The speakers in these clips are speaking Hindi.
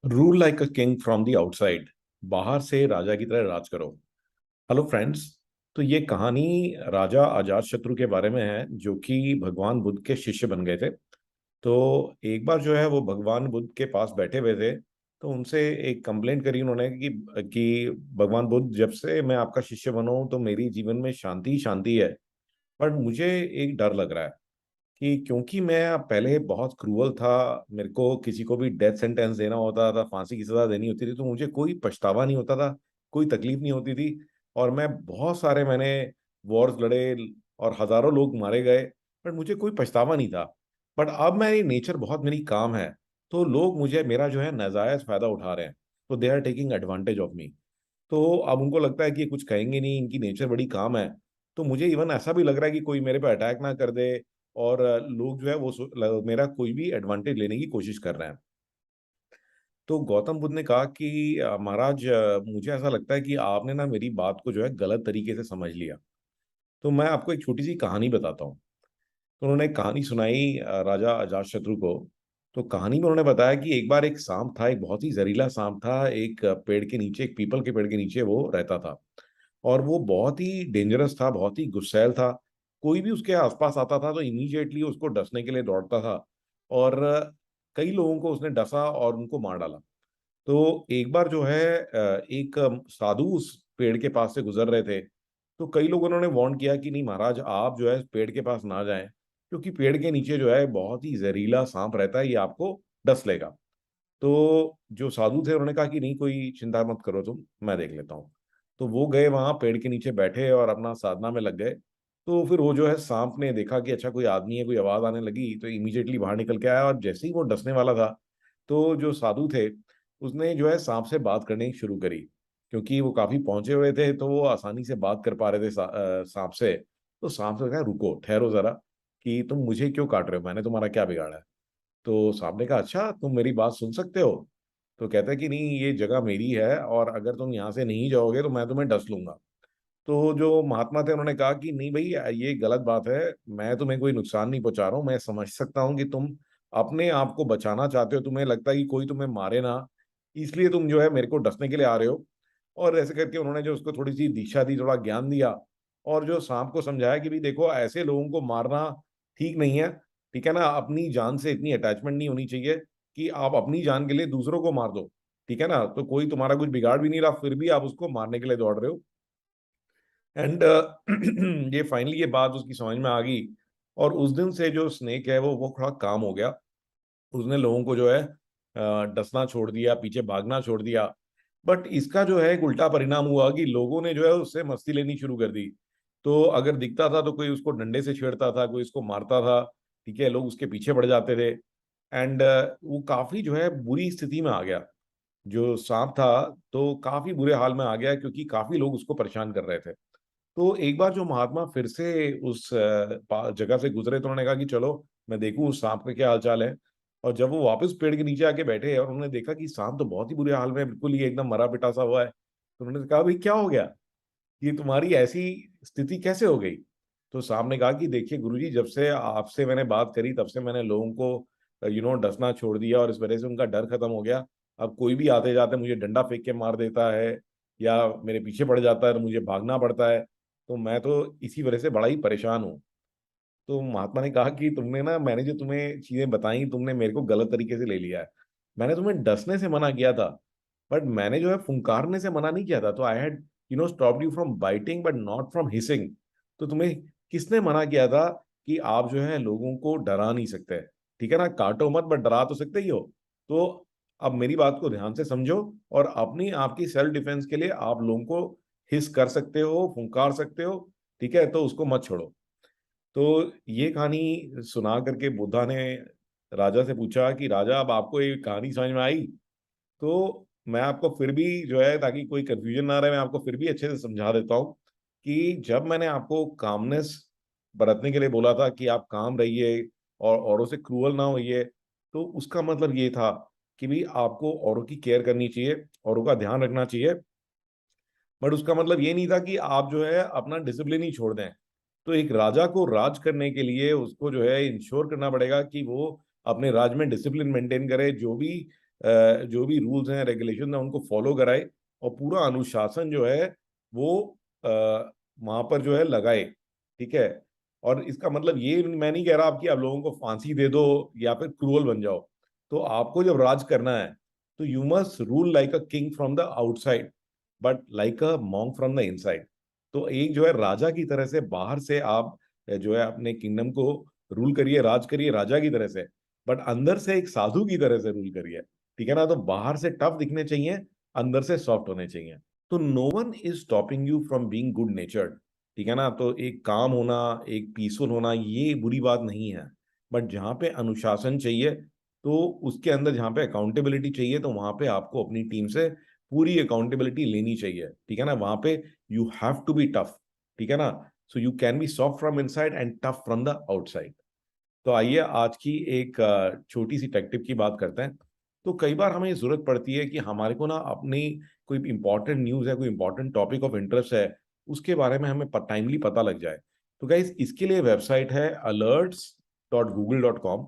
Rule like a king from the outside. बाहर से राजा की तरह राज करो। Hello friends. तो ये कहानी राजा अजातशत्रु के बारे में है, जो कि भगवान बुद्ध के शिष्य बन गए थे। तो एक बार जो है वो भगवान बुद्ध के पास बैठे हुए थे। तो उनसे एक कंप्लेंट करी उन्होंने कि भगवान बुद्ध, जब से मैं आपका शिष्य बना हूं तो मेरी जीवन में शांति ही शांति है। पर मुझे एक डर लग रहा है कि क्योंकि मैं पहले बहुत क्रूअल था, मेरे को किसी को भी डेथ सेंटेंस देना होता था, फांसी की सजा देनी होती थी, तो मुझे कोई पछतावा नहीं होता था, कोई तकलीफ नहीं होती थी। और मैंने वॉर्स लड़े और हजारों लोग मारे गए, पर मुझे कोई पछतावा नहीं था। बट अब मेरी नेचर बहुत मेरी काम है, तो लोग मुझे मेरा जो है नाजायज फायदा उठा रहे हैं। तो they are taking advantage of me. तो अब उनको लगता है कि ये कुछ कहेंगे नहीं, इनकी नेचर बड़ी काम है। तो मुझे इवन ऐसा भी लग रहा है कि कोई मेरे पे अटैक ना कर दे, और लोग जो है वो मेरा कोई भी एडवांटेज लेने की कोशिश कर रहे हैं। तो गौतम बुद्ध ने कहा कि महाराज, मुझे ऐसा लगता है कि आपने ना मेरी बात को जो है गलत तरीके से समझ लिया। तो मैं आपको एक छोटी सी कहानी बताता हूँ। तो उन्होंने एक कहानी सुनाई राजा अजातशत्रु को। तो कहानी में उन्होंने बताया कि एक बार एक सांप था, एक बहुत ही जहरीला सांप था, एक पेड़ के नीचे, एक पीपल के पेड़ के नीचे वो रहता था। और वो बहुत ही डेंजरस था, बहुत ही गुस्सैल था। कोई भी उसके आसपास आता था तो इमीडिएटली उसको डसने के लिए दौड़ता था। और कई लोगों को उसने डसा और उनको मार डाला। तो एक बार जो है एक साधु उस पेड़ के पास से गुजर रहे थे। तो कई लोगों ने वार्न किया कि नहीं महाराज, आप जो है पेड़ के पास ना जाएं, क्योंकि पेड़ के नीचे जो है बहुत ही जहरीला सांप रहता है, ये आपको डस लेगा। तो जो साधु थे उन्होंने कहा कि नहीं, कोई चिंता मत करो तुम, मैं देख लेता हूँ। तो वो गए वहां पेड़ के नीचे बैठे और अपना साधना में लग गए। तो फिर वो जो है सांप ने देखा कि अच्छा कोई आदमी है, कोई आवाज आने लगी, तो इमीडिएटली बाहर निकल के आया, और जैसे ही वो डसने वाला था तो जो साधु थे उसने जो है सांप से बात करनी शुरू करी। क्योंकि वो काफी पहुंचे हुए थे तो वो आसानी से बात कर पा रहे थे सांप से। तो सांप से कहा, रुको ठहरो जरा, कि तुम मुझे क्यों काट रहे हो, मैंने तुम्हारा क्या बिगाड़ा है। तो साहब ने कहा, अच्छा तुम मेरी बात सुन सकते हो। तो कहता है कि नहीं, ये जगह मेरी है और अगर तुम यहाँ से नहीं जाओगे तो मैं तुम्हें डस लूंगा। तो जो महात्मा थे उन्होंने कहा कि नहीं भाई, ये गलत बात है, मैं तुम्हें कोई नुकसान नहीं पहुंचा रहा हूँ, मैं समझ सकता हूँ कि तुम अपने आप को बचाना चाहते हो, तुम्हें लगता है कि कोई तुम्हें मारे ना, इसलिए तुम जो है मेरे को डसने के लिए आ रहे हो। और ऐसे करके उन्होंने जो उसको थोड़ी सी दिशा दी, थोड़ा ज्ञान दिया। और जो सांप को समझाया कि भाई देखो, ऐसे लोगों को मारना ठीक नहीं है। ठीक है ना, अपनी जान से इतनी अटैचमेंट नहीं होनी चाहिए कि आप अपनी जान के लिए दूसरों को मार दो। ठीक है ना, तो कोई तुम्हारा कुछ बिगाड़ भी नहीं रहा, फिर भी आप उसको मारने के लिए दौड़ रहे हो। एंड ये फाइनली ये बात उसकी समझ में आ गई। और उस दिन से जो स्नेक है वो थोड़ा काम हो गया। उसने लोगों को जो है डसना छोड़ दिया, पीछे भागना छोड़ दिया। बट इसका जो है एक उल्टा परिणाम हुआ कि लोगों ने जो है उससे मस्ती लेनी शुरू कर दी। तो अगर दिखता था तो कोई उसको डंडे से छेड़ता था, कोई उसको मारता था। ठीक है, लोग उसके पीछे पड़ जाते थे। एंड वो काफी जो है बुरी स्थिति में आ गया। जो सांप था तो काफी बुरे हाल में आ गया, क्योंकि काफी लोग उसको परेशान कर रहे थे। तो एक बार जो महात्मा फिर से उस जगह से गुजरे तो उन्होंने कहा कि चलो मैं देखूं उस सांप का क्या हाल चाल है। और जब वो वापस पेड़ के नीचे आके बैठे और उन्होंने देखा कि सांप तो बहुत ही बुरे हाल में है, बिल्कुल ही एकदम मरा पिटा सा हुआ है, तो उन्होंने कहा, भाई क्या हो गया, ये तुम्हारी ऐसी स्थिति कैसे हो गई। तो सांप ने कहा कि देखिए गुरुजी, जब से आपसे मैंने बात करी तब से मैंने लोगों को डसना छोड़ दिया, और इस वजह से उनका डर खत्म हो गया। अब कोई भी आते जाते मुझे डंडा फेंक के मार देता है या मेरे पीछे पड़ जाता है तो मुझे भागना पड़ता है। तो मैं तो इसी वजह से बड़ा ही परेशान हूँ। तो महात्मा ने कहा कि तुमने ना, मैंने जो तुम्हें चीजें बताई तुमने मेरे को गलत तरीके से ले लिया है। मैंने तुम्हें डसने से मना किया था, बट मैंने जो है फुंकारने से मना नहीं किया था। तो I had stopped you from biting but not from hissing. तो तुम्हें किसने मना किया था कि आप जो है लोगों को डरा नहीं सकते। ठीक है ना, काटो मत बट डरा तो सकते ही हो। तो अब मेरी बात को ध्यान से समझो, और अपनी आपकी सेल्फ डिफेंस के लिए आप लोगों को हिस कर सकते हो, फुंकार सकते हो। ठीक है, तो उसको मत छोड़ो। तो ये कहानी सुना करके बुद्धा ने राजा से पूछा कि राजा, अब आपको ये कहानी समझ में आई? तो मैं आपको फिर भी जो है, ताकि कोई कंफ्यूजन ना रहे, मैं आपको फिर भी अच्छे से समझा देता हूँ कि जब मैंने आपको कामनेस बरतने के लिए बोला था कि आप काम रहिए और औरों से क्रूअल ना होइए, तो उसका मतलब ये था कि भी आपको औरों की केयर करनी चाहिए, औरों का ध्यान रखना चाहिए। बट उसका मतलब ये नहीं था कि आप जो है अपना डिसिप्लिन ही छोड़ दें। तो एक राजा को राज करने के लिए उसको जो है इंश्योर करना पड़ेगा कि वो अपने राज में डिसिप्लिन मेंटेन करे। जो भी जो भी रूल्स हैं रेगुलेशन है उनको फॉलो कराए और पूरा अनुशासन जो है वो वहां पर जो है लगाए। ठीक है। और इसका मतलब ये मैं नहीं कह रहा आप कि आप लोगों को फांसी दे दो या फिर क्रूअल बन जाओ। तो आपको जब राज करना है तो you must rule like a king from the outside but like a monk from the inside. तो एक जो है राजा की तरह से बाहर से आप जो है अपने किंगडम को रूल करिए, राज करिए राजा की तरह से, बट अंदर से एक साधु की तरह से रूल करिए। ठीक है ना। तो बाहर से टफ दिखने चाहिए, अंदर से सॉफ्ट होने चाहिए। तो no one is stopping you from being good natured. ठीक है ना। तो एक काम होना, एक पीसफुल होना ये बुरी बात नहीं है, बट जहाँ पे अनुशासन चाहिए तो उसके अंदर जहाँ पे अकाउंटेबिलिटी चाहिए तो वहां पे आपको अपनी टीम से पूरी अकाउंटेबिलिटी लेनी चाहिए। ठीक है ना। वहां पे you have to be tough. ठीक है ना। So you can be soft from inside and tough from the outside. तो आइए आज की एक छोटी सी टेक टिप की बात करते हैं। तो कई बार हमें जरूरत पड़ती है कि हमारे को ना अपनी कोई इंपॉर्टेंट न्यूज़ है, कोई इंपॉर्टेंट टॉपिक ऑफ इंटरेस्ट है, उसके बारे में हमें टाइमली पता लग जाए। तो गाइस इसके लिए वेबसाइट है alerts.google.com।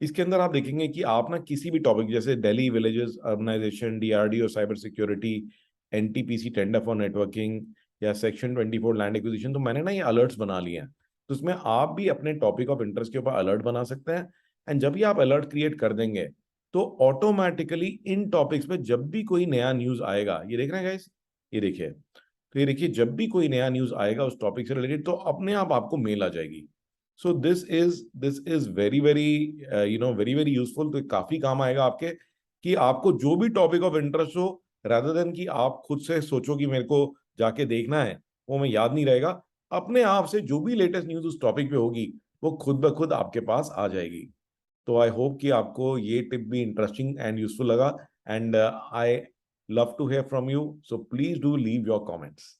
इसके अंदर आप देखेंगे कि आप ना किसी भी टॉपिक जैसे Delhi villages urbanisation, DRDO cyber security, NTPC tender for networking या सेक्शन 24 लैंड एक्विजिशन, तो मैंने ना ये अलर्ट्स बना लिए हैं। तो उसमें आप भी अपने टॉपिक ऑफ इंटरेस्ट के ऊपर अलर्ट बना सकते हैं। एंड जब भी आप अलर्ट क्रिएट कर देंगे तो ऑटोमेटिकली इन टॉपिक्स पे जब भी कोई नया न्यूज आएगा, ये देख रहे हैं गाइस, ये देखिए, तो ये देखिए जब भी कोई नया न्यूज आएगा उस टॉपिक से रिलेटेड तो अपने आप आपको मेल आ जाएगी। So this is very very very very useful. तो काफी काम आएगा आपके कि आपको जो भी टॉपिक ऑफ इंटरेस्ट हो, रादर देन कि आप खुद से सोचो कि मेरे को जाके देखना है, वो मैं याद नहीं रहेगा। अपने आप से जो भी लेटेस्ट न्यूज उस टॉपिक पे होगी वो खुद ब खुद आपके पास आ जाएगी। तो आई होप कि आपको ये टिप भी इंटरेस्टिंग एंड यूजफुल लगा। And I love to hear from you, so please do leave your comments.